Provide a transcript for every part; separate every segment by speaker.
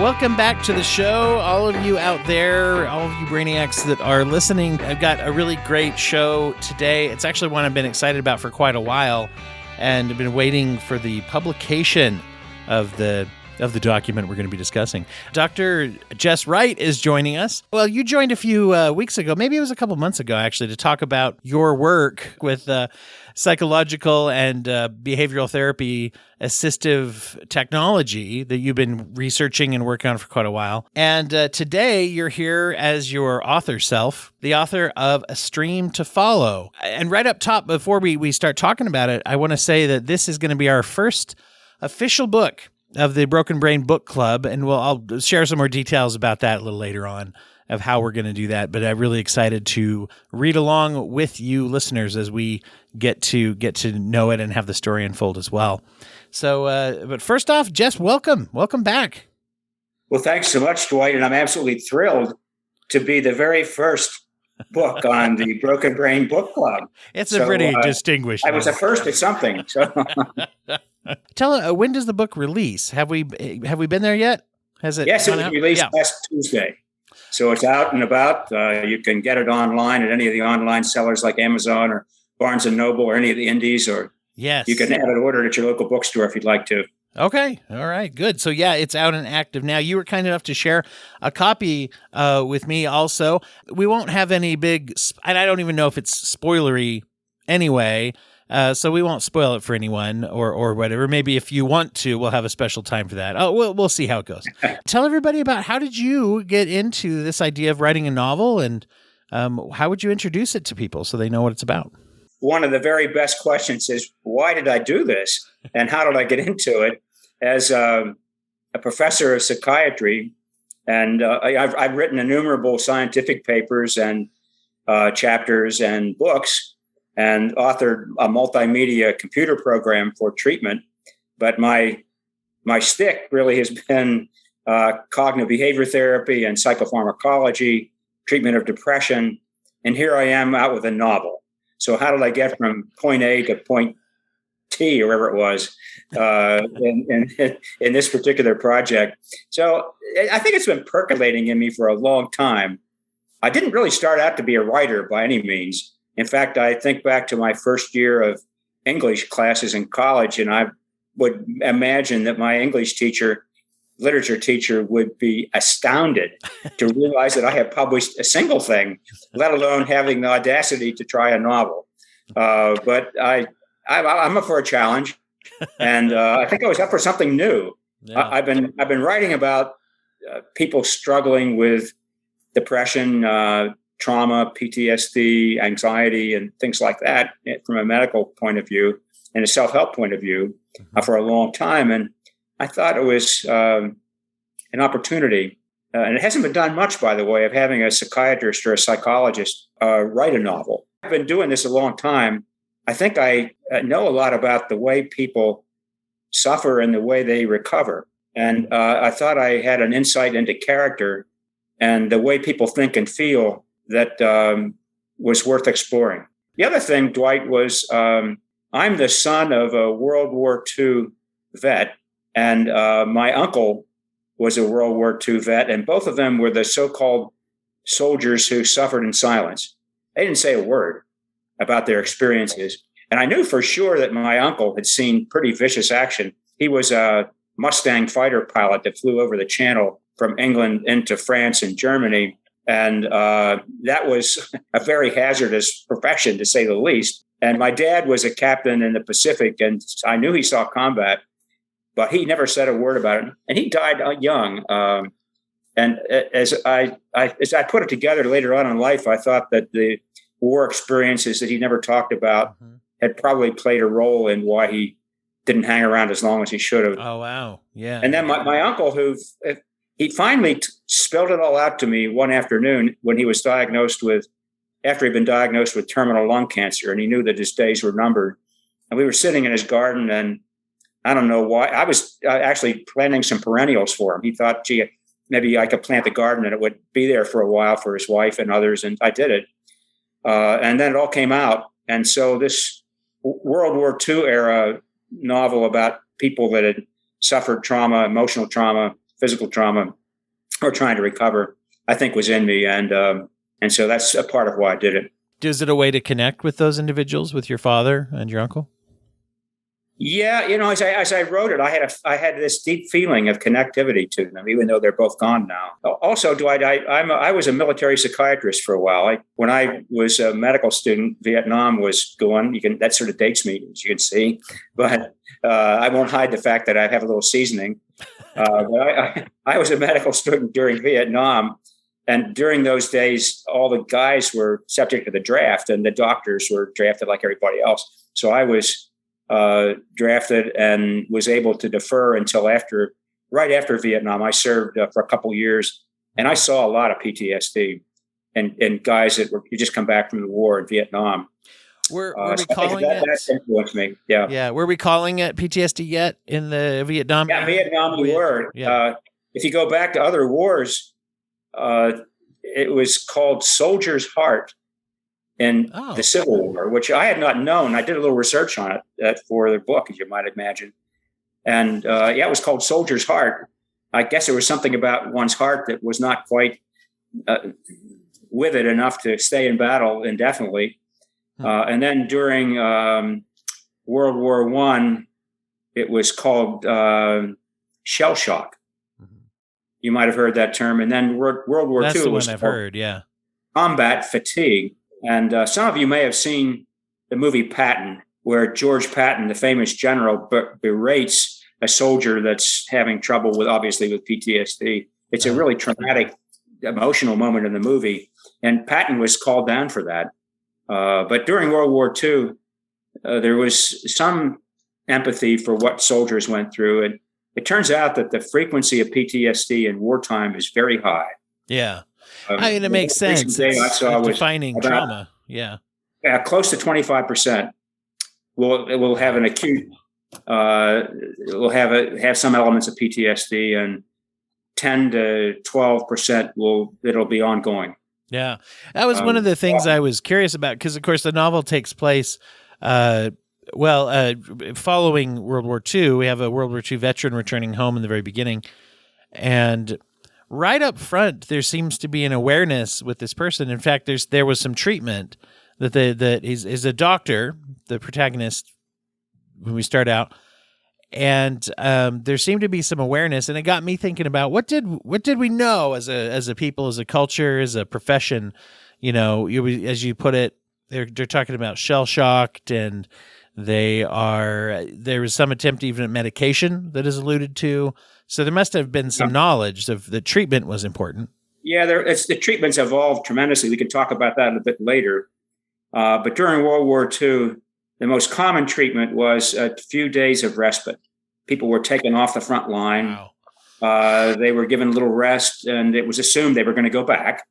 Speaker 1: Welcome back to the show, all of you out there, all of you brainiacs that are listening. I've got a really great show today. It's actually one I've been excited about for quite a while, and I've been waiting for the publication of the document we're going to be discussing. Dr. Jess Wright is joining us. Well, you joined a few weeks ago, maybe it was a couple months ago, actually, to talk about your work with psychological and behavioral therapy assistive technology that you've been researching and working on for quite a while. And today you're here as your author self, the author of A Stream to Follow. And right up top, before we start talking about it, I want to say that this is going to be our first official book of the Broken Brain Book Club, and I'll share some more details about that a little later on of how we're going to do that. But I'm really excited to read along with you listeners as we get to know it and have the story unfold as well. So, but first off, Jess, welcome back.
Speaker 2: Well, thanks so much, Dwight, and I'm absolutely thrilled to be the very first book on the Broken Brain Book Club.
Speaker 1: It's a pretty distinguished.
Speaker 2: I was a first at something. So.
Speaker 1: Tell when does the book release? Have we been there yet? Has it?
Speaker 2: Yes, it was released last Tuesday. So it's out and about. You can get it online at any of the online sellers like Amazon or Barnes & Noble or any of the indies, or you can have it ordered at your local bookstore if you'd like to. Okay. All right. Good. So yeah, it's out and active now. You were kind enough to share a copy with me also. We won't have any big, and I don't even know if it's spoilery anyway, so we won't spoil it for anyone or whatever. Maybe if you want to, we'll have a special time for that. Oh, we'll see how it goes. Tell everybody about how did you get into this idea of writing a novel, and how would you introduce it to people so they know what it's about? One of the very best questions is, why did I do this? And how did I get into it? As a professor of psychiatry, and I've written innumerable scientific papers and chapters and books, and authored a multimedia computer program for treatment. But my stick really has been cognitive behavior therapy and psychopharmacology, treatment of depression. And here I am out with a novel. So how did I get from point A to point T, or wherever it was, in this particular project? So I think it's been percolating in me for a long time. I didn't really start out to be a writer by any means. In fact, I think back to my first year of English classes in college, and I would imagine that my English teacher, literature teacher, would be astounded to realize that I had published a single thing, let alone having the audacity to try a novel. But I'm up for a challenge, and I think I was up for something new. Yeah. I've been writing about people struggling with depression, trauma, PTSD, anxiety, and things like that from a medical point of view and a self-help point of view for a long time. And I thought it was an opportunity, and it hasn't been done much, by the way, of having a psychiatrist or a psychologist write a novel. I've been doing this a long time. I think I know a lot about the way people suffer and the way they recover. And I thought I had an insight into character and the way people think and feel that was worth exploring. The other thing, Dwight, was I'm the son of a World War II vet, and my uncle was a World War II vet, and both of them were the so-called soldiers who suffered in silence. They didn't say a word about their experiences. And I knew for sure that my uncle had seen pretty vicious action. He was a Mustang fighter pilot that flew over the channel from England into France and Germany. And that was a very hazardous profession, to say the least. And my dad was a captain in the Pacific, and I knew he saw combat, but he never said a word about it. And he died young. And as I put it together later on in life, I thought that the war experiences that he never talked about had probably played a role in why he didn't hang around as long as he should have. Oh, wow. Yeah. And then my uncle, he finally spelled it all out to me one afternoon when he was after he'd been diagnosed with terminal lung cancer, and he knew that his days were numbered. And we were sitting in his garden, and I don't know why. I was actually planting some perennials for him. He thought, gee, maybe I could plant the garden and it would be there for a while for his wife and others. And I did it. And then it all came out. And so this World War II era novel about people that had suffered trauma, emotional trauma, physical trauma or trying to recover, I think was in me. And so that's a part of why I did it.
Speaker 1: Is it a way to connect with those individuals, with your father and your uncle?
Speaker 2: Yeah, as I wrote it, I had this deep feeling of connectivity to them, even though they're both gone now. Also, Dwight, I was a military psychiatrist for a while. When I was a medical student, Vietnam was going. That sort of dates me, as you can see, but I won't hide the fact that I have a little seasoning. But I was a medical student during Vietnam, and during those days, all the guys were subject to the draft, and the doctors were drafted like everybody else. So I was drafted and was able to defer until right after Vietnam. I served for a couple years, and I saw a lot of PTSD and guys that you just come back from the war in Vietnam.
Speaker 1: Were we calling it?
Speaker 2: That influenced me. Yeah.
Speaker 1: Yeah. Were we calling it PTSD yet in the Vietnam?
Speaker 2: Yeah, Vietnam we were. Yeah. If you go back to other wars, it was called Soldier's Heart in the Civil War, which I had not known. I did a little research on it for the book, as you might imagine. And it was called Soldier's Heart. I guess there was something about one's heart that was not quite with it enough to stay in battle indefinitely. And then during World War I, it was called shell shock. Mm-hmm. You might have heard that term. And then World War II.
Speaker 1: That's the one I've heard, yeah.
Speaker 2: Combat fatigue. And some of you may have seen the movie Patton, where George Patton, the famous general, berates a soldier that's having trouble with PTSD. It's a really traumatic, emotional moment in the movie. And Patton was called down for that. But during World War II, there was some empathy for what soldiers went through. And it turns out that the frequency of PTSD in wartime is very high.
Speaker 1: Yeah. It makes sense. It's defining trauma. Yeah.
Speaker 2: Yeah, close to 25% will have an acute, will have some elements of PTSD, and 10 to 12% it'll be ongoing.
Speaker 1: Yeah. That was one of the things I was curious about, because, of course, the novel takes place, following World War II. We have a World War II veteran returning home in the very beginning. And right up front, there seems to be an awareness with this person. In fact, there was some treatment that is a doctor, the protagonist, when we start out. And there seemed to be some awareness, and it got me thinking about what did we know as a people, as a culture, as a profession. As you put it, they're talking about shell shocked, and there was some attempt even at medication that is alluded to. So there must have been some knowledge of the treatment was important.
Speaker 2: Yeah, the treatment's evolved tremendously. We can talk about that a bit later. But during World War II, the most common treatment was a few days of respite. People were taken off the front line. Wow. They were given a little rest, and it was assumed they were going to go back.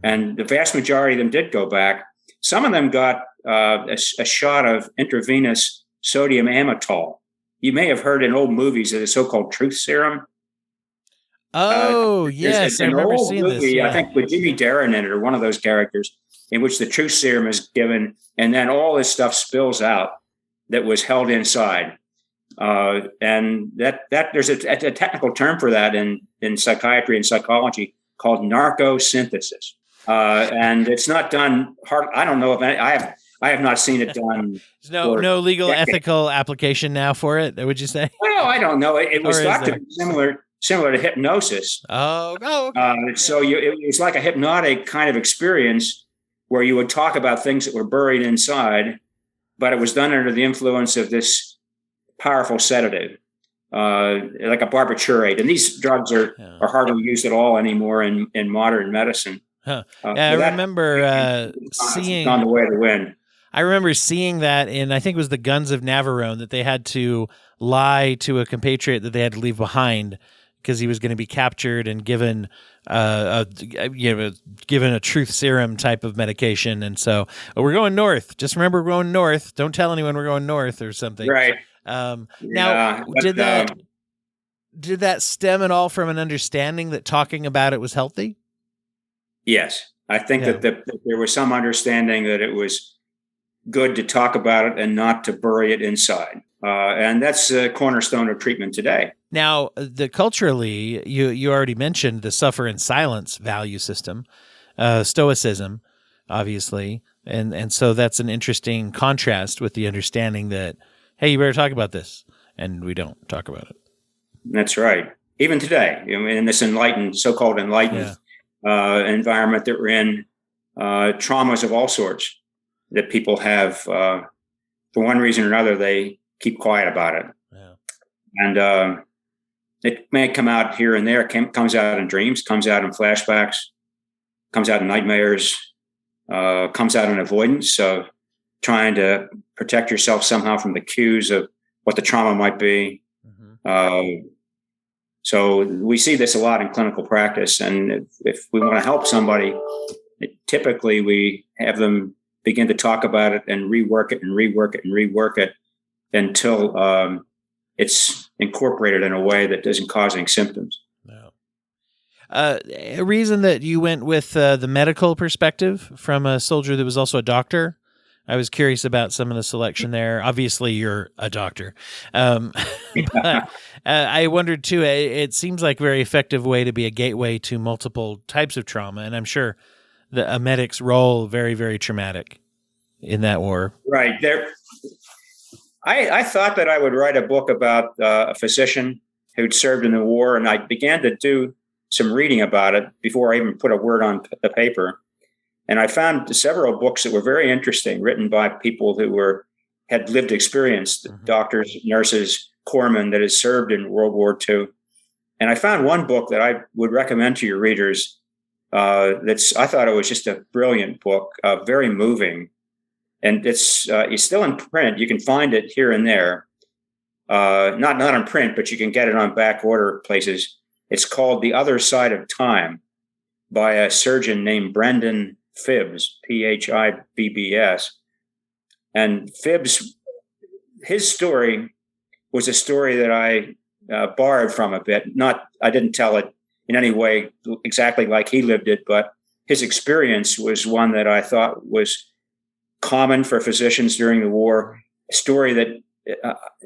Speaker 2: And the vast majority of them did go back. Some of them got a shot of intravenous sodium amytal. You may have heard in old movies of the so-called truth serum.
Speaker 1: Oh, yes. I remember seeing this. Yeah.
Speaker 2: I think with Jimmy Darren in it, or one of those characters, in which the truth serum is given, and then all this stuff spills out that was held inside. And that there's a technical term for that in psychiatry and psychology called narcosynthesis. And it's not done hard. I don't know if I have not seen it done.
Speaker 1: There's no legal ethical application now for it, would you say?
Speaker 2: Well, I don't know. It was thought to be similar to hypnosis.
Speaker 1: Oh, okay.
Speaker 2: So it's like a hypnotic kind of experience where you would talk about things that were buried inside, but it was done under the influence of this powerful sedative, like a barbiturate. And these drugs are hardly used at all anymore in modern medicine.
Speaker 1: Huh. I remember seeing
Speaker 2: on the way to win.
Speaker 1: I remember seeing that in, I think it was the Guns of Navarone, that they had to lie to a compatriot that they had to leave behind because he was going to be captured and given a truth serum type of medication. And so we're going north. Just remember, we're going north. Don't tell anyone we're going north or something.
Speaker 2: Right.
Speaker 1: Did that stem at all from an understanding that talking about it was healthy?
Speaker 2: Yes. I think that there was some understanding that it was good to talk about it and not to bury it inside. And that's the cornerstone of treatment today.
Speaker 1: Now, the culturally, you already mentioned the suffer in silence value system, stoicism, obviously, and so that's an interesting contrast with the understanding that, hey, you better talk about this, and we don't talk about it.
Speaker 2: That's right. Even today, in this so-called enlightened environment that we're in, traumas of all sorts that people have, for one reason or another, they keep quiet about it.
Speaker 1: Yeah.
Speaker 2: And it may come out here and there, comes out in dreams, comes out in flashbacks, comes out in nightmares, comes out in avoidance. So trying to protect yourself somehow from the cues of what the trauma might be. Mm-hmm. So we see this a lot in clinical practice. And if we want to help somebody, typically we have them begin to talk about it and rework it and rework it and rework it until it's incorporated in a way that isn't causing symptoms.
Speaker 1: No. A reason that you went with the medical perspective from a soldier that was also a doctor, I was curious about some of the selection there. Obviously, you're a doctor. But I wondered, too, it seems like a very effective way to be a gateway to multiple types of trauma. And I'm sure a medic's role, very, very traumatic in that war.
Speaker 2: Right. I thought that I would write a book about a physician who'd served in the war, and I began to do some reading about it before I even put a word on the paper. And I found several books that were very interesting, written by people who had lived experience, mm-hmm. doctors, nurses, corpsmen that had served in World War II. And I found one book that I would recommend to your readers. I thought it was just a brilliant book, very moving. And it's still in print. You can find it here and there. Not in print, but you can get it on back order places. It's called The Other Side of Time by a surgeon named Brendan Phibbs, Phibbs. And Phibbs, his story was a story that I borrowed from a bit. I didn't tell it in any way exactly like he lived it, but his experience was one that I thought was common for physicians during the war, a story that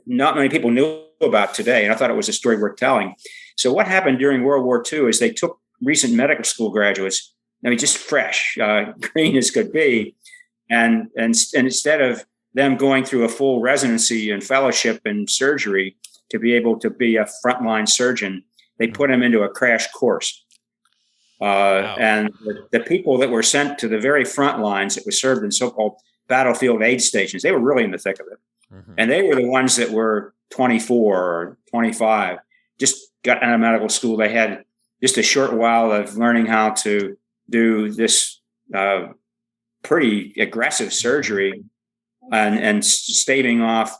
Speaker 2: not many people knew about today. And I thought it was a story worth telling. So what happened during World War II is they took recent medical school graduates, just fresh, green as could be. And instead of them going through a full residency and fellowship in surgery to be able to be a frontline surgeon, they put them into a crash course. Wow. And the people that were sent to the very front lines that were served in so-called battlefield aid stations, they were really in the thick of it. Mm-hmm. And they were the ones that were 24 or 25, just got out of medical school. They had just a short while of learning how to do this pretty aggressive surgery and staving off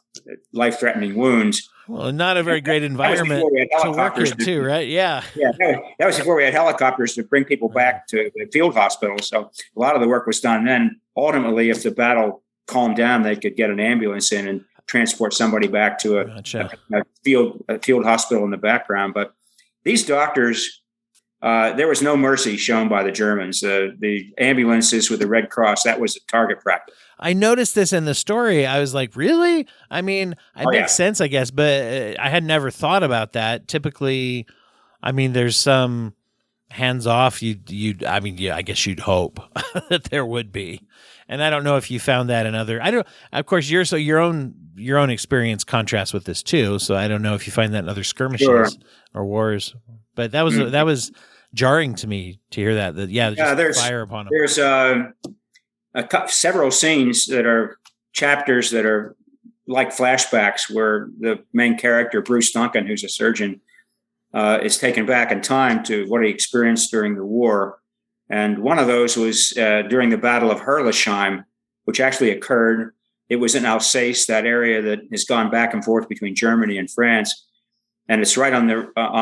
Speaker 2: life-threatening wounds.
Speaker 1: Well, not a very great environment to work in, too, right? Yeah.
Speaker 2: Yeah, that was before we had helicopters to bring people back to the field hospital. So a lot of the work was done then. Ultimately, if the battle calmed down, they could get an ambulance in and transport somebody back to a field hospital in the background. But these doctors, there was no mercy shown by the Germans. The ambulances with the Red Cross, that was a target practice.
Speaker 1: I noticed this in the story. I was like, really? I mean, it makes sense, I guess, but I had never thought about that. Typically, there's some hands off. I guess you'd hope that there would be. And I don't know if you found that in other, of course, your own experience contrasts with this too. So I don't know if you find that in other skirmishes or wars, but that was jarring to me to hear that there's fire upon them.
Speaker 2: There's several scenes that are chapters that are like flashbacks where the main character, Bruce Duncan, who's a surgeon, is taken back in time to what he experienced during the war. And one of those was during the Battle of Herlesheim, which actually occurred. It was in Alsace, that area that has gone back and forth between Germany and France. And it's right on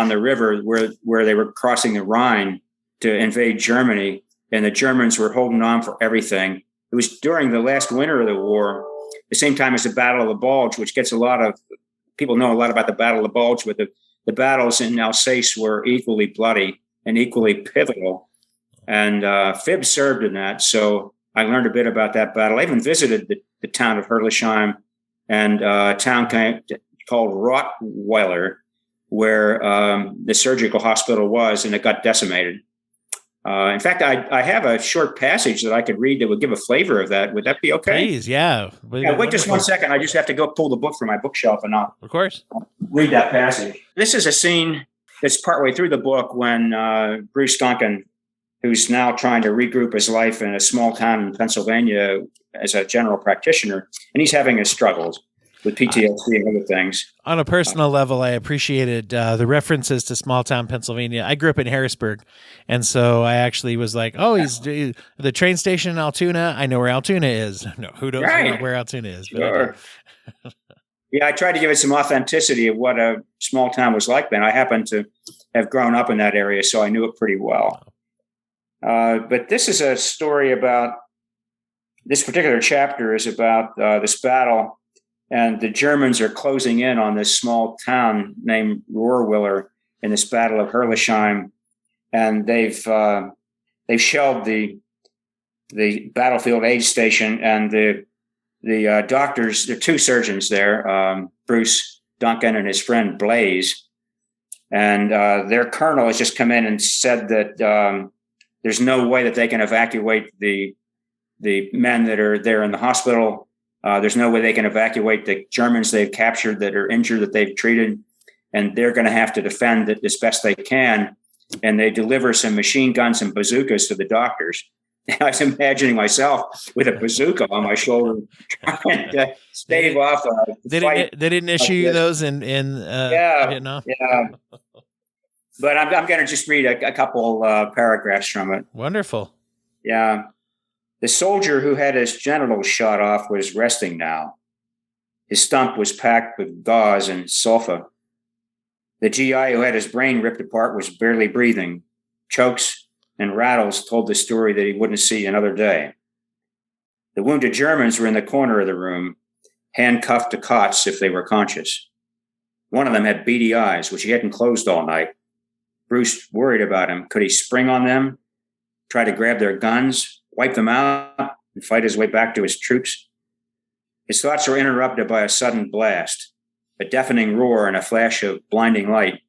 Speaker 2: the river where they were crossing the Rhine to invade Germany. And the Germans were holding on for everything. It was during the last winter of the war, the same time as the Battle of the Bulge, which gets a lot of people know a lot about the Battle of the Bulge, but the battles in Alsace were equally bloody and equally pivotal. And Phibbs served in that. So I learned a bit about that battle. I even visited the town of Herlesheim and a town called Rottweiler, where the surgical hospital was, and it got decimated. In fact, I have a short passage that I could read that would give a flavor of that. Would that be okay?
Speaker 1: Please, yeah.
Speaker 2: Wait just 1 second. I just have to go pull the book from my bookshelf and I'll
Speaker 1: of course
Speaker 2: read that passage. This is a scene that's partway through the book when Bruce Duncan, who's now trying to regroup his life in a small town in Pennsylvania as a general practitioner, and he's having his struggles with PTSD and other things.
Speaker 1: On a personal level, I appreciated the references to small town Pennsylvania. I grew up in Harrisburg, and so I actually was like, "Oh, he's the train station in Altoona. I know where Altoona is." No, who knows where Altoona is?
Speaker 2: Sure. Yeah, I tried to give it some authenticity of what a small town was like then. I happened to have grown up in that area, so I knew it pretty well. But this is a story about, this particular chapter is about this battle. And the Germans are closing in on this small town named Rohrwiller in this Battle of Herrlisheim, and they've shelled the battlefield aid station. And the doctors, there are two surgeons there, Bruce Duncan and his friend Blaze, and their colonel has just come in and said that there's no way that they can evacuate the men that are there in the hospital. There's no way they can evacuate the Germans they've captured that are injured, that they've treated, and they're going to have to defend it as best they can. And they deliver some machine guns and bazookas to the doctors. And I was imagining myself with a bazooka on my shoulder trying to stave off a
Speaker 1: They didn't issue you those in Vietnam?
Speaker 2: Yeah. But I'm going to just read a couple paragraphs from it.
Speaker 1: Wonderful.
Speaker 2: Yeah. The soldier who had his genitals shot off was resting now. His stump was packed with gauze and sulfa. The GI who had his brain ripped apart was barely breathing. Chokes and rattles told the story that he wouldn't see another day. The wounded Germans were in the corner of the room, handcuffed to cots if they were conscious. One of them had beady eyes, which he hadn't closed all night. Bruce worried about him. Could he spring on them, try to grab their guns, wipe them out, and fight his way back to his troops? His thoughts were interrupted by a sudden blast, a deafening roar and a flash of blinding light.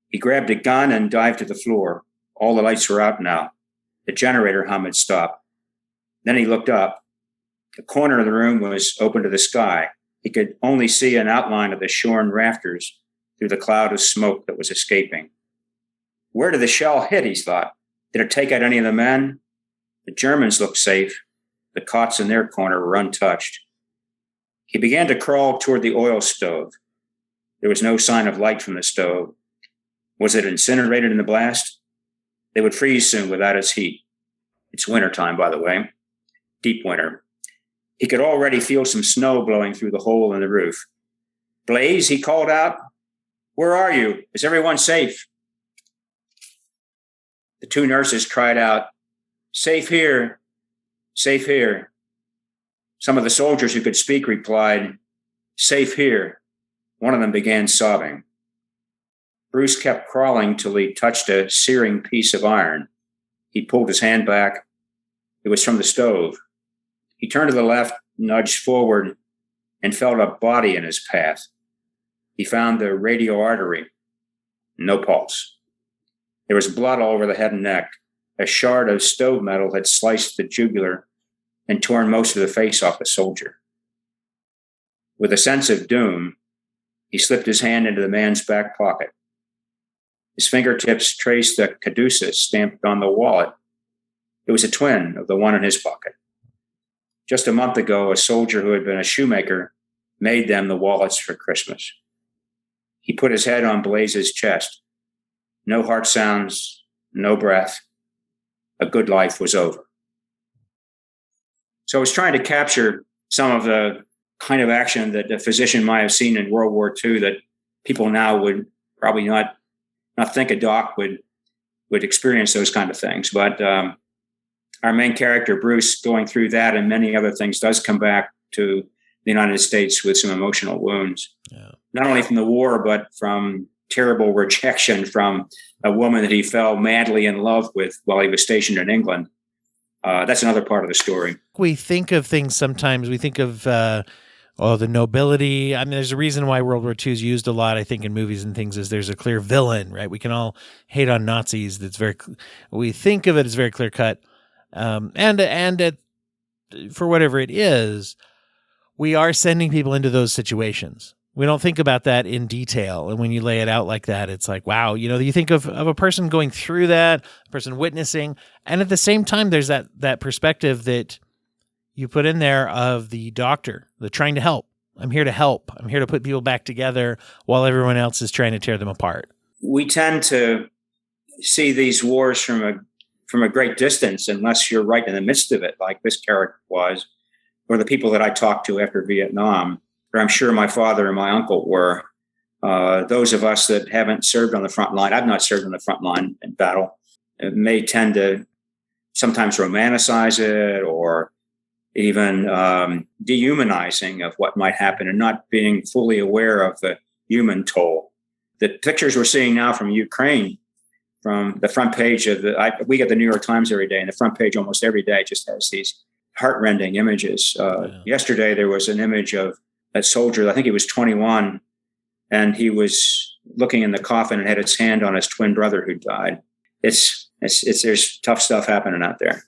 Speaker 2: He grabbed a gun and dived to the floor. All the lights were out now. The generator hum had stopped. Then he looked up. The corner of the room was open to the sky. He could only see an outline of the shorn rafters through the cloud of smoke that was escaping. Where did the shell hit, he thought. Did it take out any of the men? The Germans looked safe. The cots in their corner were untouched. He began to crawl toward the oil stove. There was no sign of light from the stove. Was it incinerated in the blast? They would freeze soon without its heat. It's wintertime, by the way. Deep winter. He could already feel some snow blowing through the hole in the roof. Blaze, he called out. Where are you? Is everyone safe? The two nurses cried out, safe here, safe here. Some of the soldiers who could speak replied, safe here. One of them began sobbing. Bruce kept crawling till he touched a searing piece of iron. He pulled his hand back. It was from the stove. He turned to the left, nudged forward, and felt a body in his path. He found the radial artery. No pulse. There was blood all over the head and neck. A shard of stove metal had sliced the jugular and torn most of the face off the soldier. With a sense of doom, he slipped his hand into the man's back pocket. His fingertips traced a caduceus stamped on the wallet. It was a twin of the one in his pocket. Just a month ago, a soldier who had been a shoemaker made them the wallets for Christmas. He put his head on Blaze's chest. No heart sounds, no breath. A good life was over. So I was trying to capture some of the kind of action that a physician might have seen in World War II that people now would probably not think a doc would experience those kind of things. But our main character, Bruce, going through that and many other things, does come back to the United States with some emotional wounds, not only from the war, but from terrible rejection from a woman that he fell madly in love with while he was stationed in England. That's another part of the story.
Speaker 1: We think of things sometimes. We think of Oh, the nobility. I mean, there's a reason why World War II is used a lot, I think, in movies and things, is there's a clear villain, right? We can all hate on Nazis. We think of it as very clear cut. For whatever it is, we are sending people into those situations. We don't think about that in detail. And when you lay it out like that, it's like, wow, you think of a person going through that, a person witnessing. And at the same time, there's that perspective that you put in there of the doctor, the trying to help. I'm here to help. I'm here to put people back together while everyone else is trying to tear them apart.
Speaker 2: We tend to see these wars from a great distance, unless you're right in the midst of it, like this character was, or the people that I talked to after Vietnam, or I'm sure my father and my uncle were. Those of us that haven't served on the front line, I've not served on the front line in battle, may tend to sometimes romanticize it, or even dehumanizing of what might happen, and not being fully aware of the human toll. The pictures we're seeing now from Ukraine, from the front page of we get the New York Times every day, and the front page almost every day just has these heart-rending images. Yesterday, there was an image of a soldier, I think he was 21, and he was looking in the coffin and had his hand on his twin brother who died. There's tough stuff happening out there.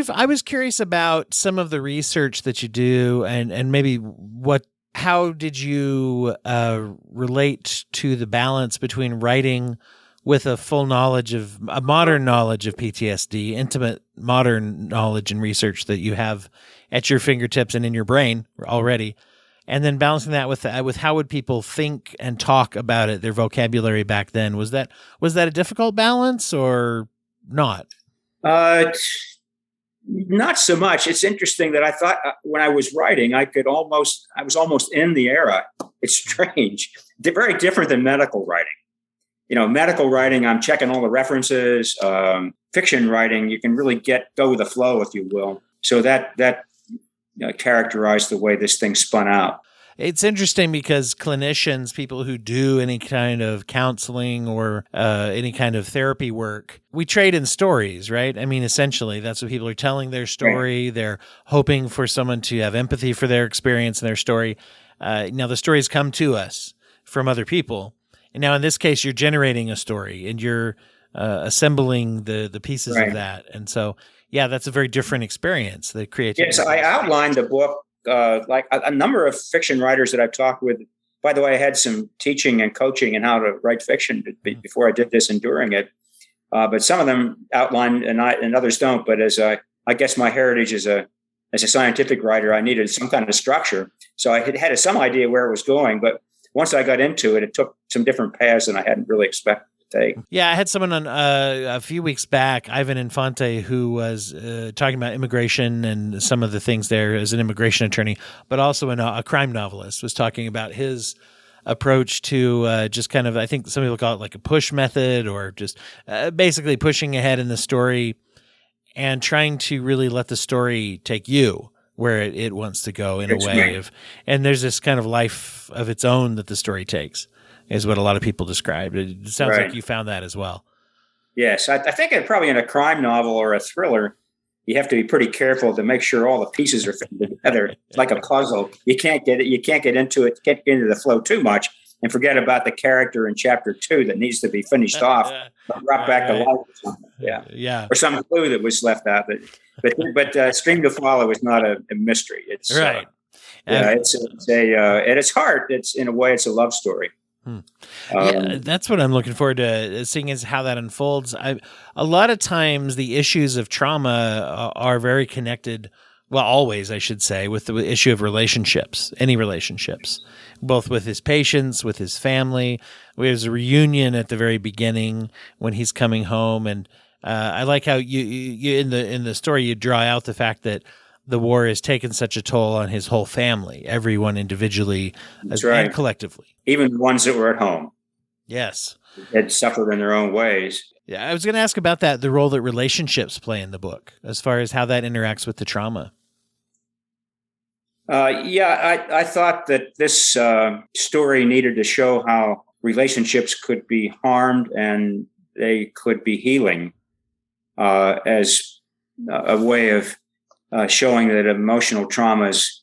Speaker 1: I was curious about some of the research that you do, and maybe how did you relate to the balance between writing with a full knowledge of a modern knowledge of PTSD, intimate modern knowledge and research that you have at your fingertips and in your brain already, and then balancing that with how would people think and talk about it, their vocabulary back then? Was that a difficult balance or not?
Speaker 2: Not so much. It's interesting that I thought when I was writing, I was almost in the era. It's strange. They're very different than medical writing. Medical writing, I'm checking all the references. Fiction writing, you can really go with the flow, if you will. So that characterized the way this thing spun out.
Speaker 1: It's interesting because clinicians, people who do any kind of counseling or any kind of therapy work, we trade in stories, right? I mean, essentially, that's what people are telling their story. Right. They're hoping for someone to have empathy for their experience and their story. Now, the stories come to us from other people. And now, in this case, you're generating a story and you're assembling the pieces of that. And so, yeah, that's a very different experience, the creativity.
Speaker 2: Yes, I outlined the book. Like a number of fiction writers that I've talked with. By the way, I had some teaching and coaching in how to write fiction before I did this and during it. But some of them outline and others don't. But as I guess my heritage as a scientific writer, I needed some kind of structure. So I had some idea where it was going. But once I got into it, it took some different paths than I hadn't really expected to take.
Speaker 1: Yeah, I had someone on a few weeks back, Ivan Infante, who was talking about immigration and some of the things there as an immigration attorney, but also a crime novelist, was talking about his approach to just kind of, I think some people call it like a push method, or just basically pushing ahead in the story and trying to really let the story take you where it wants to go in a way of, and there's this kind of life of its own that the story takes, is what a lot of people described. It sounds like you found that as well.
Speaker 2: Yes. I think probably in a crime novel or a thriller, you have to be pretty careful to make sure all the pieces are fitting together. It's like a puzzle. You can't get into the flow too much and forget about the character in chapter 2 that needs to be finished off, brought back to life or something. Yeah. Or some clue that was left out. But Stream to Follow is not a mystery. It's
Speaker 1: right.
Speaker 2: It's at its heart, it's in a way, it's a love story.
Speaker 1: That's what I'm looking forward to seeing, is how that unfolds. A lot of times the issues of trauma are very connected. Well, always, I should say, with the issue of relationships, any relationships, both with his patients, with his family. There's a reunion at the very beginning when he's coming home. And I like how you in the story, you draw out the fact that the war has taken such a toll on his whole family, everyone individually and collectively.
Speaker 2: Even ones that were at home.
Speaker 1: Yes.
Speaker 2: Had suffered in their own ways.
Speaker 1: Yeah, I was going to ask about that, the role that relationships play in the book, as far as how that interacts with the trauma.
Speaker 2: I thought that this story needed to show how relationships could be harmed and they could be healing as a way of showing that emotional traumas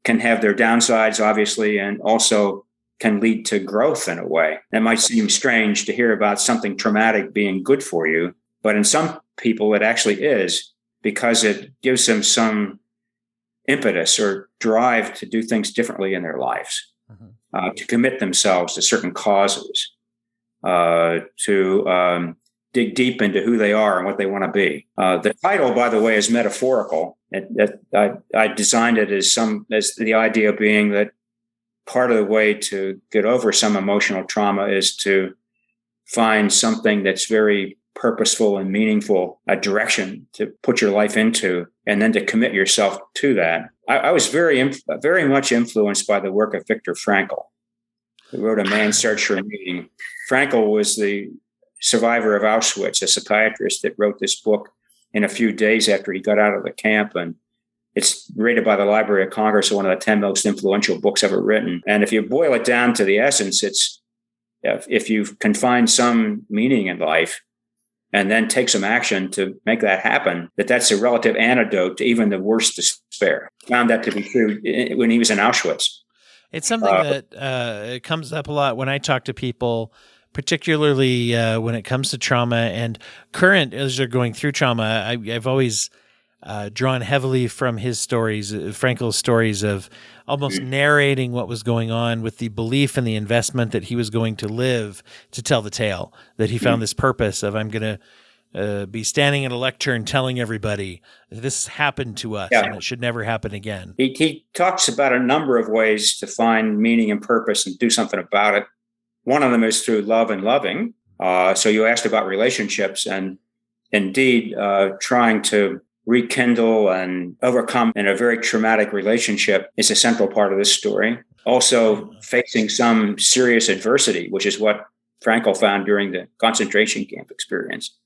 Speaker 2: can have their downsides, obviously, and also can lead to growth in a way. It might seem strange to hear about something traumatic being good for you, but in some people it actually is, because it gives them some impetus or drive to do things differently in their lives, to commit themselves to certain causes, to dig deep into who they are and what they want to be. The title, by the way, is metaphorical. I designed it as the idea being that part of the way to get over some emotional trauma is to find something that's very purposeful and meaningful, a direction to put your life into, and then to commit yourself to that. I was very much influenced by the work of Viktor Frankl, who wrote A Man's Search for Meaning. Frankl was the survivor of Auschwitz, a psychiatrist that wrote this book in a few days after he got out of the camp. And it's rated by the Library of Congress as one of the 10 most influential books ever written. And if you boil it down to the essence, it's if you can find some meaning in life and then take some action to make that happen, that's a relative antidote to even the worst despair. Found that to be true when he was in Auschwitz.
Speaker 1: It's something that it comes up a lot when I talk to people, particularly when it comes to trauma and current as they're going through trauma. I've always drawn heavily from his stories, Frankl's stories of almost narrating what was going on with the belief and the investment that he was going to live to tell the tale, that he found this purpose of, I'm going to be standing at a lectern telling everybody this happened to us and it should never happen again.
Speaker 2: He talks about a number of ways to find meaning and purpose and do something about it. One of them is through love and loving. So you asked about relationships, and indeed trying to rekindle and overcome in a very traumatic relationship is a central part of this story. Also, facing some serious adversity, which is what Frankl found during the concentration camp experience,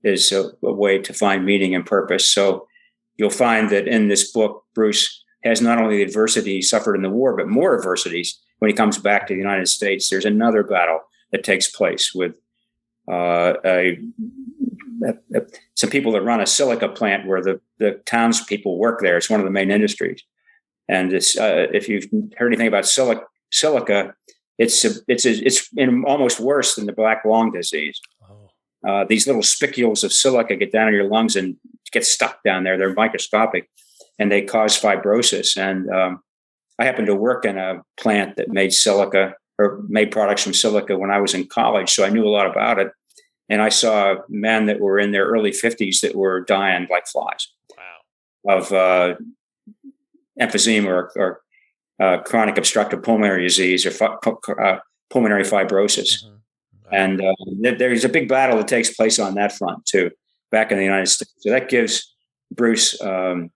Speaker 2: is a way to find meaning and purpose. So you'll find that in this book, Bruce has not only the adversity he suffered in the war, but more adversities when he comes back to the United States. There's another battle that takes place with some people that run a silica plant where the townspeople work there. It's one of the main industries. And it's, if you've heard anything about silica, it's almost worse than the black lung disease. These little spicules of silica get down in your lungs and get stuck down there. They're microscopic and they cause fibrosis. And I happened to work in a plant that made silica or made products from silica when I was in college. So I knew a lot about it. And I saw men that were in their early 50s that were dying like flies of emphysema or chronic obstructive pulmonary disease or pulmonary fibrosis. And there's a big battle that takes place on that front, too, back in the United States. So that gives Bruce one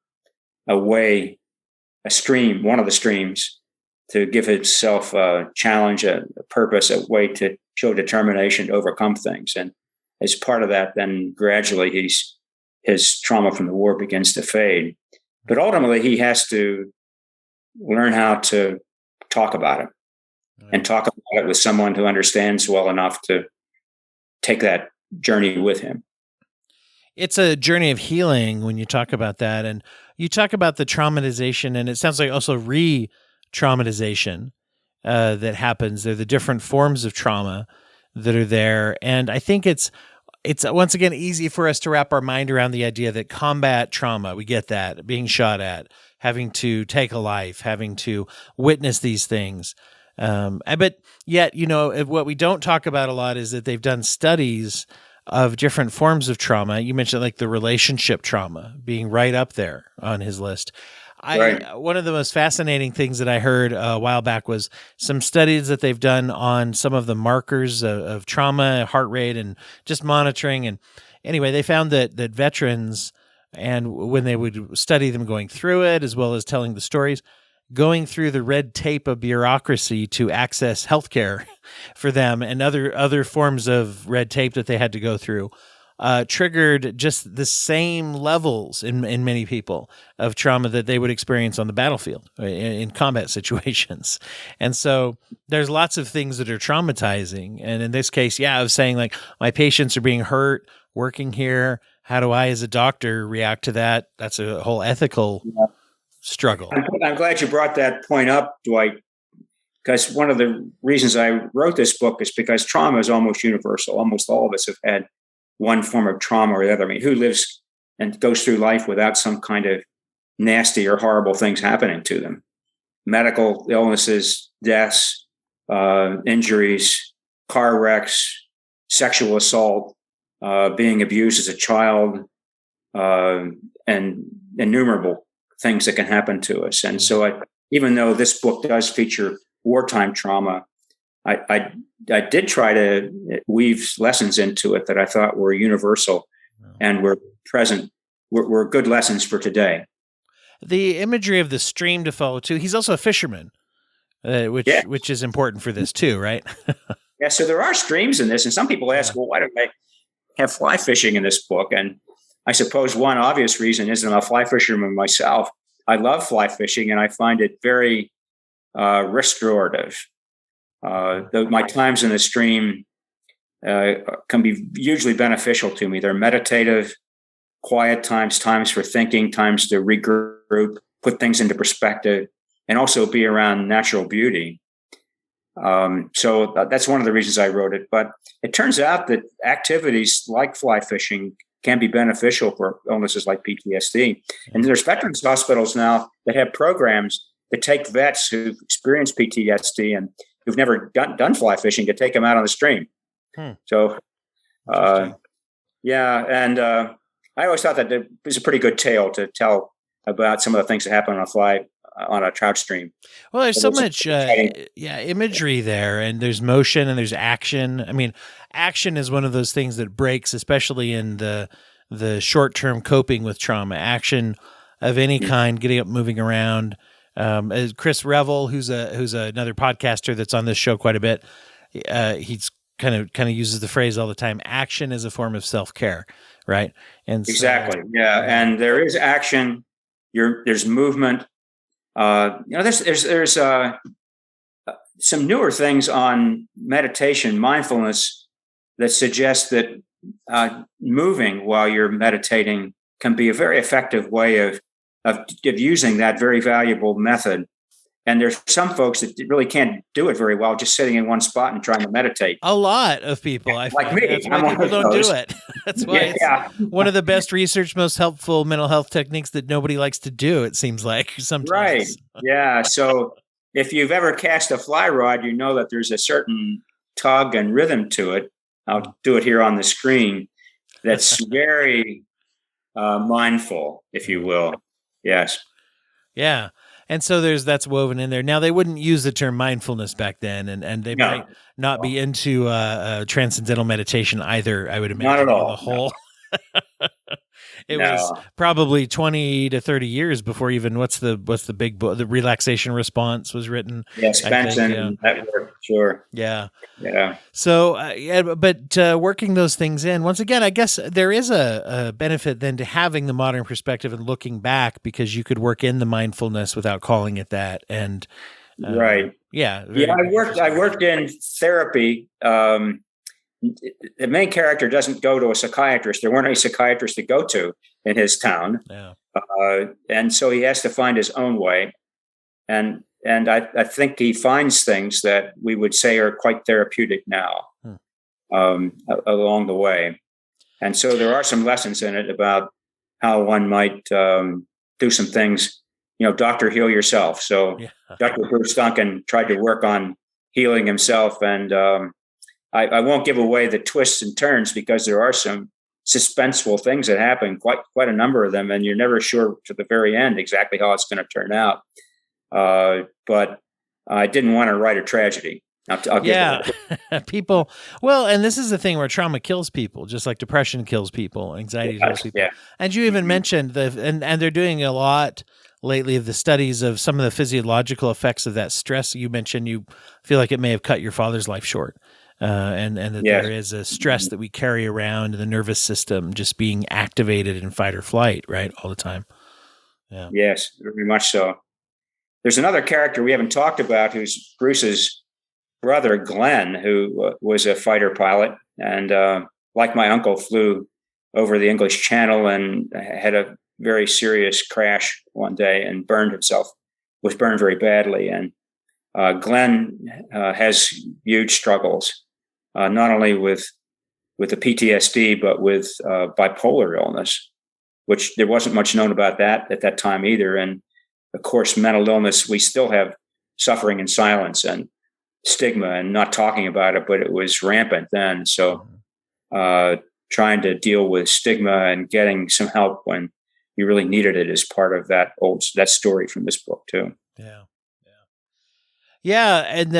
Speaker 2: of the streams to give himself a challenge, a purpose, a way to show determination to overcome things. And as part of that, then gradually his trauma from the war begins to fade. But ultimately, he has to learn how to talk about it and talk about it with someone who understands well enough to take that journey with him.
Speaker 1: It's a journey of healing when you talk about that. And you talk about the traumatization, and it sounds like also re-traumatization that happens. They're the different forms of trauma that are there. And I think it's once again easy for us to wrap our mind around the idea that combat trauma, we get that, being shot at, having to take a life, having to witness these things. But yet, what we don't talk about a lot is that they've done studies of different forms of trauma. You mentioned like the relationship trauma being right up there on his list. One of the most fascinating things that I heard a while back was some studies that they've done on some of the markers of trauma, heart rate, and just monitoring. And anyway, they found that veterans, and when they would study them going through it, as well as telling the stories, going through the red tape of bureaucracy to access healthcare for them and other forms of red tape that they had to go through, triggered just the same levels in many people of trauma that they would experience on the battlefield in combat situations. And so there's lots of things that are traumatizing. And in this case, I was saying like my patients are being hurt working here. How do I, as a doctor, react to that? That's a whole ethical struggle.
Speaker 2: I'm glad you brought that point up, Dwight, because one of the reasons I wrote this book is because trauma is almost universal. Almost all of us have had one form of trauma or the other. I mean, who lives and goes through life without some kind of nasty or horrible things happening to them? Medical illnesses, deaths, injuries, car wrecks, sexual assault, being abused as a child, and innumerable things that can happen to us. And so even though this book does feature wartime trauma, I did try to weave lessons into it that I thought were universal and were present, were good lessons for today.
Speaker 1: The imagery of the stream to follow too. He's also a fisherman, which is important for this too, right?
Speaker 2: Yeah. So there are streams in this, and some people ask, well, why don't I have fly fishing in this book? And I suppose one obvious reason is I'm a fly fisherman myself. I love fly fishing, and I find it very restorative. My times in the stream can be hugely beneficial to me. They're meditative, quiet times for thinking, times to regroup, put things into perspective, and also be around natural beauty. So that's one of the reasons I wrote it. But it turns out that activities like fly fishing can be beneficial for illnesses like PTSD. And there's veterans hospitals now that have programs that take vets who've experienced PTSD and who've never done fly fishing to take them out on the stream. So, and I always thought that it was a pretty good tale to tell about some of the things that happen on a trout stream.
Speaker 1: Well, there's so much imagery there, and there's motion and there's action. I mean, action is one of those things that breaks, especially in the short-term coping with trauma. Action of any kind, getting up, moving around. As Chris Revel, who's another podcaster that's on this show quite a bit, he's kind of uses the phrase all the time. Action is a form of self-care, right? And
Speaker 2: exactly, and there is action. There's movement. There's some newer things on meditation, mindfulness, that suggest that moving while you're meditating can be a very effective way of using that very valuable method. And there's some folks that really can't do it very well, just sitting in one spot and trying to meditate.
Speaker 1: A lot of people,
Speaker 2: like me,
Speaker 1: that's why people don't do it. That's why it's one of the best researched, most helpful mental health techniques that nobody likes to do, it seems like sometimes.
Speaker 2: Right. Yeah. So if you've ever cast a fly rod, you know that there's a certain tug and rhythm to it. I'll do it here on the screen. That's very mindful, if you will. Yes.
Speaker 1: Yeah. And so that's woven in there. Now, they wouldn't use the term mindfulness back then, and they might not be into transcendental meditation either, I would imagine.
Speaker 2: Not at all.
Speaker 1: The whole. It was probably 20 to 30 years before even what's the big book, the relaxation response was written.
Speaker 2: Yeah, Spencer, that worked, sure.
Speaker 1: Yeah.
Speaker 2: Yeah.
Speaker 1: So, but working those things in, once again, I guess there is a benefit then to having the modern perspective and looking back, because you could work in the mindfulness without calling it that. And
Speaker 2: right.
Speaker 1: Yeah.
Speaker 2: I worked in therapy. The main character doesn't go to a psychiatrist. There weren't any psychiatrists to go to in his town.
Speaker 1: Yeah.
Speaker 2: And so he has to find his own way. And I think he finds things that we would say are quite therapeutic now along the way. And so there are some lessons in it about how one might do some things, Dr. Heal Yourself. So Dr. Bruce Duncan tried to work on healing himself. And I won't give away the twists and turns, because there are some suspenseful things that happen, quite a number of them, and you're never sure to the very end exactly how it's going to turn out. But I didn't want to write a tragedy. I'll
Speaker 1: People. Well, and this is the thing where trauma kills people, just like depression kills people, anxiety kills people. Yeah. And you even mentioned and they're doing a lot lately of the studies of some of the physiological effects of that stress. You mentioned you feel like it may have cut your father's life short. And that there is a stress that we carry around in the nervous system just being activated in fight or flight, right, all the time. Yeah.
Speaker 2: Yes, very much so. There's another character we haven't talked about, who's Bruce's brother, Glenn, who was a fighter pilot, and like my uncle, flew over the English Channel and had a very serious crash one day and was burned very badly. And Glenn has huge struggles, not only with the PTSD, but with bipolar illness, which there wasn't much known about that at that time either. And of course, mental illness, we still have suffering in silence and stigma and not talking about it, but it was rampant then. So trying to deal with stigma and getting some help when you really needed it is part of that story from this book too.
Speaker 1: Yeah. Yeah, and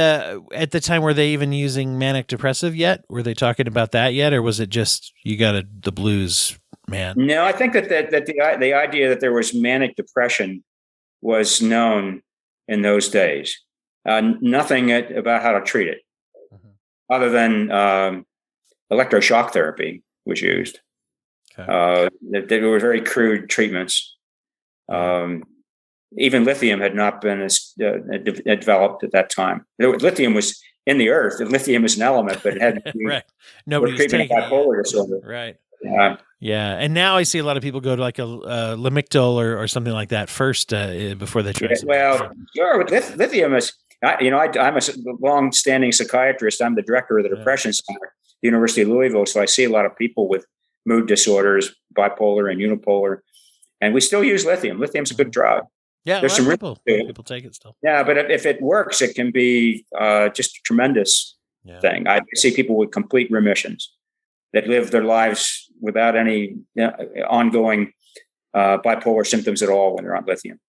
Speaker 1: at the time, were they even using manic depressive yet? Were they talking about that yet, or was it just you got the blues, man?
Speaker 2: No, I think that the idea that there was manic depression was known in those days. Nothing about how to treat it, other than electroshock therapy was used. Okay. They were very crude treatments. Even lithium had not been developed at that time. Lithium was in the earth. Lithium is an element, but it hadn't been
Speaker 1: right. Nobody was taking
Speaker 2: bipolar disorder.
Speaker 1: Right. Yeah. And now I see a lot of people go to like a Lamictal or something like that first before they try.
Speaker 2: Well, sure. Lithium is, I'm a long-standing psychiatrist. I'm the director of the Depression Center at the University of Louisville. So I see a lot of people with mood disorders, bipolar and unipolar, and we still use lithium. Lithium's a good drug.
Speaker 1: Yeah, there's some people take it still.
Speaker 2: Yeah, but if it works, it can be just a tremendous thing. I see people with complete remissions that live their lives without any ongoing bipolar symptoms at all when they're on lithium.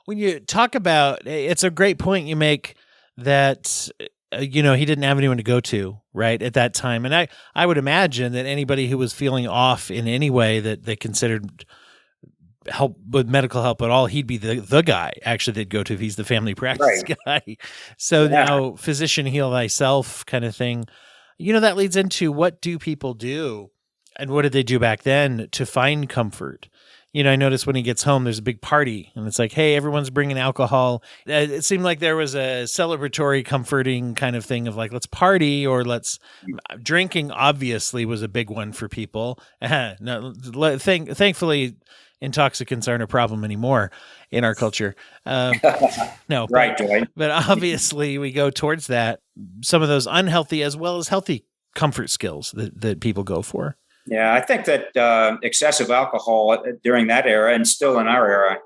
Speaker 1: When you talk about, it's a great point you make that, he didn't have anyone to go to, right, at that time. And I would imagine that anybody who was feeling off in any way that they considered help with medical help at all, he'd be the guy actually they'd go to if he's the family practice guy. So now physician heal thyself kind of thing. That leads into what do people do and what did they do back then to find comfort? I noticed when he gets home, there's a big party and it's like, hey, everyone's bringing alcohol. It seemed like there was a celebratory, comforting kind of thing of like, let's party or drinking obviously was a big one for people. Thankfully, intoxicants aren't a problem anymore in our culture. No,
Speaker 2: right.
Speaker 1: But obviously we go towards that, some of those unhealthy as well as healthy comfort skills that people go for.
Speaker 2: Yeah, I think that excessive alcohol during that era and still in our era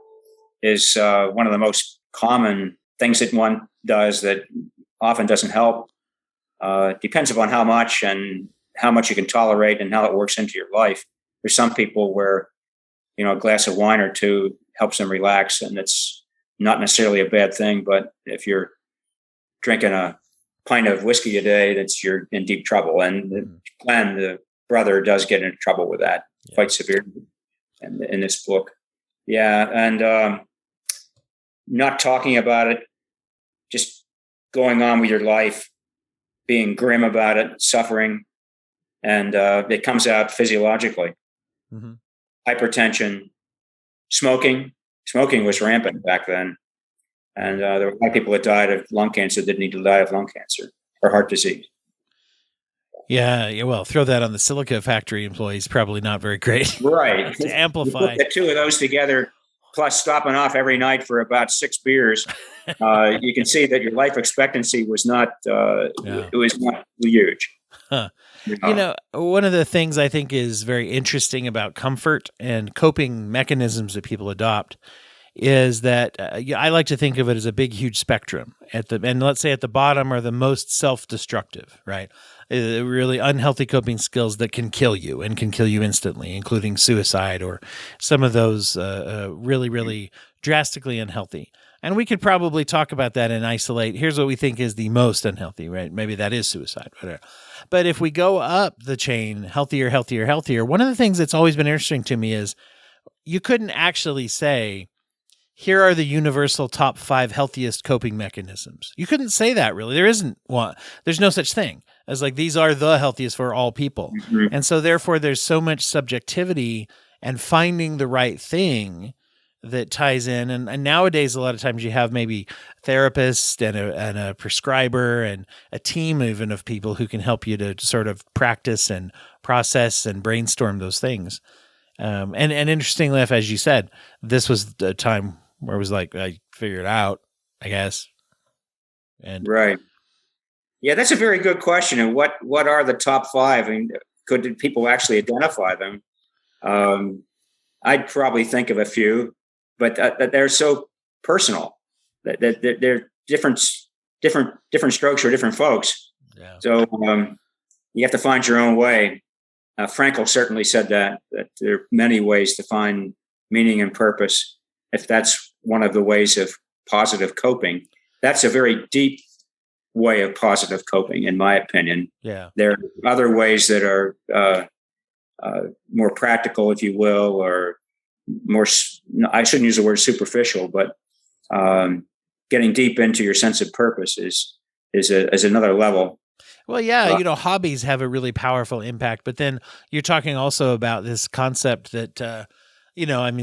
Speaker 2: is one of the most common things that one does that often doesn't help. Depends upon how much and how much you can tolerate and how it works into your life. There's some people where a glass of wine or two helps them relax, and it's not necessarily a bad thing. But if you're drinking a pint of whiskey a day, you're in deep trouble. And Glenn, the brother, does get into trouble with that quite severely in this book. Yeah, and not talking about it, just going on with your life, being grim about it, suffering, and it comes out physiologically. Mm-hmm. Hypertension, smoking. Smoking was rampant back then. And there were a lot of people that died of lung cancer that didn't need to die of lung cancer or heart disease.
Speaker 1: Yeah, well, throw that on the silica factory employees, probably not very great.
Speaker 2: Right.
Speaker 1: To amplify.
Speaker 2: You put the two of those together, plus stopping off every night for about 6 beers, you can see that your life expectancy was not, it was not huge.
Speaker 1: Huh. One of the things I think is very interesting about comfort and coping mechanisms that people adopt is that I like to think of it as a big, huge spectrum. And let's say at the bottom are the most self-destructive, right? Really unhealthy coping skills that can kill you and can kill you instantly, including suicide or some of those really, really drastically unhealthy. And we could probably talk about that and isolate. Here's what we think is the most unhealthy, right? Maybe that is suicide, whatever. But if we go up the chain, healthier, healthier, healthier, one of the things that's always been interesting to me is you couldn't actually say, here are the universal top 5 healthiest coping mechanisms. You couldn't say that really. There isn't one. There's no such thing as like, these are the healthiest for all people. Mm-hmm. And so therefore there's so much subjectivity and finding the right thing that ties in. And nowadays, a lot of times you have maybe a therapist and a prescriber and a team even of people who can help you to sort of practice and process and brainstorm those things. And interestingly enough, as you said, this was the time where it was like, I figured it out, I guess. And
Speaker 2: right. Yeah, that's a very good question. And what are the top five? I mean, did people actually identify them? I'd probably think of a few, but they're so personal that they're different strokes for different folks.
Speaker 1: yeah.
Speaker 2: So you have to find your own way. Frankl certainly said that there are many ways to find meaning and purpose. If that's one of the ways of positive coping, that's a very deep way of positive coping, in my opinion.
Speaker 1: Yeah.
Speaker 2: There are other ways that are more practical, if you will, or more, I shouldn't use the word superficial, but getting deep into your sense of purpose is another level.
Speaker 1: Well, yeah, hobbies have a really powerful impact, but then you're talking also about this concept that,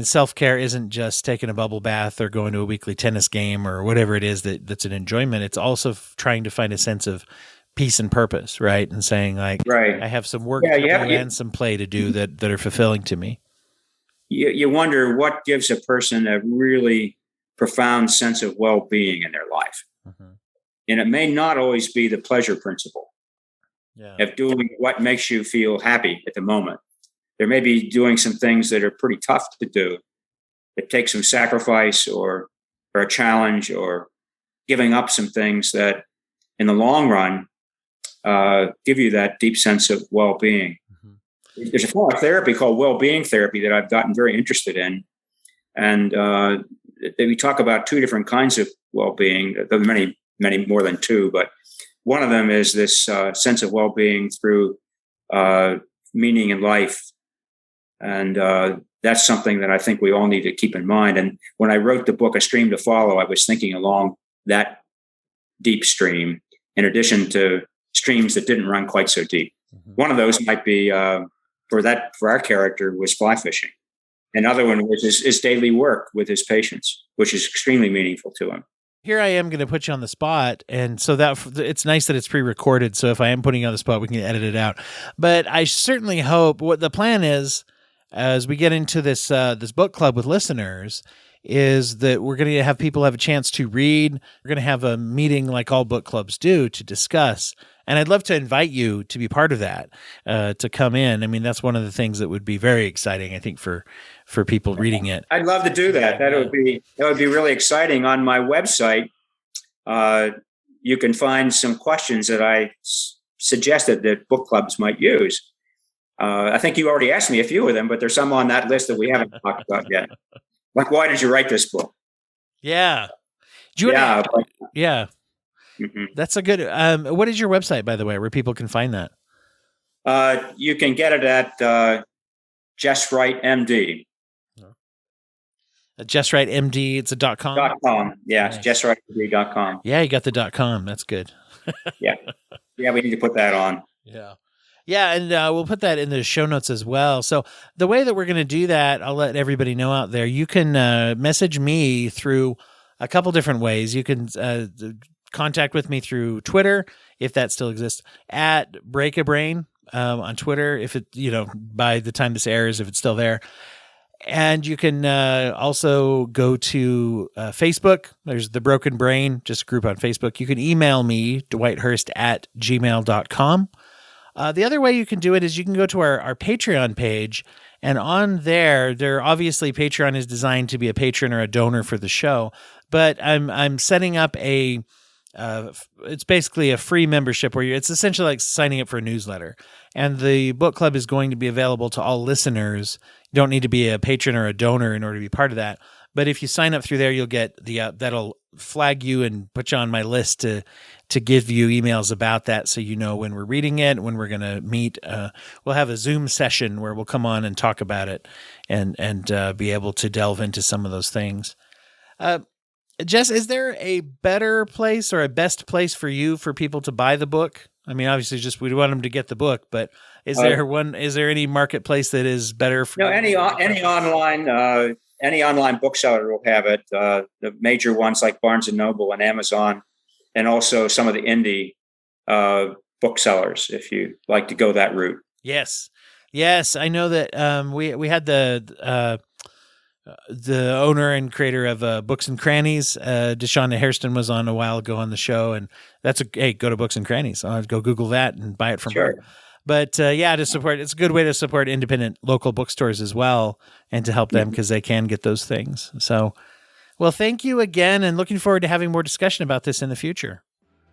Speaker 1: self-care isn't just taking a bubble bath or going to a weekly tennis game or whatever it is that's an enjoyment. It's also trying to find a sense of peace and purpose, right? And saying like,
Speaker 2: right,
Speaker 1: I have some work to do and some play to do that are fulfilling to me.
Speaker 2: You wonder what gives a person a really profound sense of well-being in their life. Mm-hmm. And it may not always be the pleasure principle of doing what makes you feel happy at the moment. There may be doing some things that are pretty tough to do, that take some sacrifice or a challenge, or giving up some things that in the long run give you that deep sense of well-being. Mm-hmm. There's a form of therapy called well-being therapy that I've gotten very interested in. And we talk about two different kinds of well-being. There are many more than two, but one of them is this sense of well-being through meaning in life. And that's something that I think we all need to keep in mind. And when I wrote the book, A Stream to Follow, I was thinking along that deep stream, in addition to streams that didn't run quite so deep. Mm-hmm. One of those might be, for our character, was fly fishing. Another one was his daily work with his patients, which is extremely meaningful to him.
Speaker 1: Here I am going to put you on the spot, and so that it's nice that it's pre-recorded, so if I am putting you on the spot, we can edit it out. But I certainly hope what the plan is, as we get into this book club with listeners, is that we're going to have people have a chance to read. We're going to have a meeting like all book clubs do to discuss. And I'd love to invite you to be part of that, to come in. I mean, that's one of the things that would be very exciting, I think, for people reading it.
Speaker 2: I'd love to do that. That would be really exciting. On my website, you can find some questions that I suggested that book clubs might use. I think you already asked me a few of them, but there's some on that list that we haven't talked about yet. Like, why did you write this book?
Speaker 1: Yeah. Mm-hmm. That's a good. What is your website, by the way, where people can find that?
Speaker 2: You can get it at Jess Wright MD.
Speaker 1: Jess Wright MD. It's a .com.
Speaker 2: .com. Yeah,
Speaker 1: nice.
Speaker 2: JessWrightMD.com.
Speaker 1: Yeah, you got the .com. That's good.
Speaker 2: Yeah, we need to put that on.
Speaker 1: Yeah, and we'll put that in the show notes as well. So the way that we're going to do that, I'll let everybody know out there. You can message me through a couple different ways. You can contact with me through Twitter, if that still exists, at Break a Brain on Twitter, if it, by the time this airs, if it's still there. And you can also go to Facebook. There's The Broken Brain, just a group on Facebook. You can email me, dwighthurst@gmail.com. The other way you can do it is you can go to our Patreon page, and on there obviously Patreon is designed to be a patron or a donor for the show, but I'm setting up it's basically a free membership where it's essentially like signing up for a newsletter, and the book club is going to be available to all listeners. You don't need to be a patron or a donor in order to be part of that. But if you sign up through there, you'll get that'll flag you and put you on my list to give you emails about that, so you know when we're reading it, when we're going to meet. We'll have a Zoom session where we'll come on and talk about it and be able to delve into some of those things. Jess, is there a better place or a best place for people to buy the book? I mean, obviously, we want them to get the book, but is there any marketplace that is better for
Speaker 2: any online bookseller will have it. The major ones like Barnes and Noble and Amazon, and also some of the indie booksellers, if you like to go that route.
Speaker 1: Yes. Yes, I know that we had the owner and creator of Books and Crannies, Deshauna Hairston, was on a while ago on the show, and hey, go to Books and Crannies. I'll go Google that and buy it from her. But to support, it's a good way to support independent local bookstores as well, and to help them because they can get those things. So, well, thank you again, and looking forward to having more discussion about this in the future.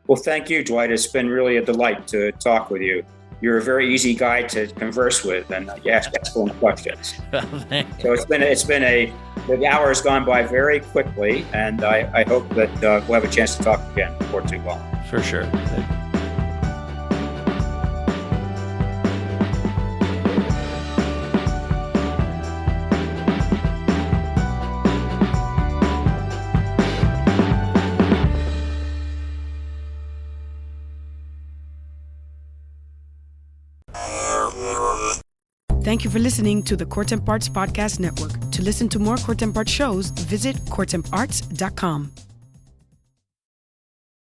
Speaker 1: Well, thank you, Dwight. It's been really a delight to talk with you. You're a very easy guy to converse with, and you ask excellent questions. So the hour has gone by very quickly, and I hope that we'll have a chance to talk again before too long. For sure.
Speaker 3: Thank you for listening to the Court Arts Podcast Network. To listen to more Court Arts shows, visit courtamparts.com.